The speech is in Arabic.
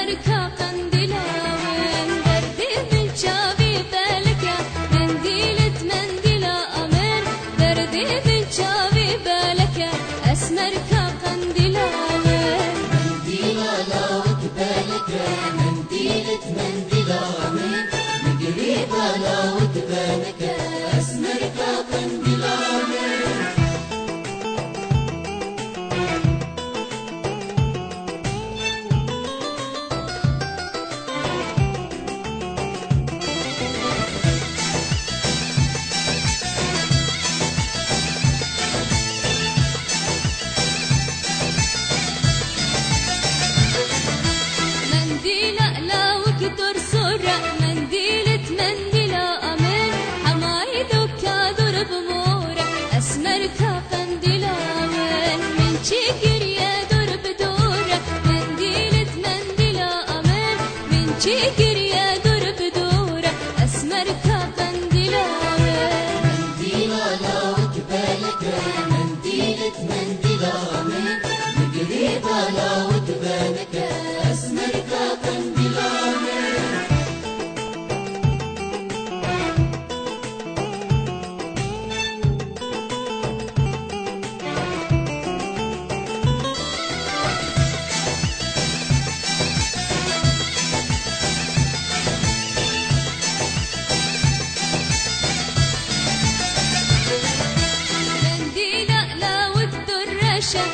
أسمرك قنديلة وندردي بالشافي بالك منديلة منديلة أمر دردي بالشافي بالك أسمرك قنديلة منديلة لاوك بالك منديلة منديلة أمر مقريبة لاوك بالك أسمرك قنديلة منديلة لاوك ترسورة منديلة منديلة أمر حمايدك ضرب مورة أسمرك قنديلة من شكر يا ضرب دورة منديلة منديلة أمر من شكر يا ضرب دورة أسمرك قنديلة منديلة لاوك بالك منديلة منديلة أمر مقريبة لاوك بالك أسمرك قنديلة منديلة لاوك درشة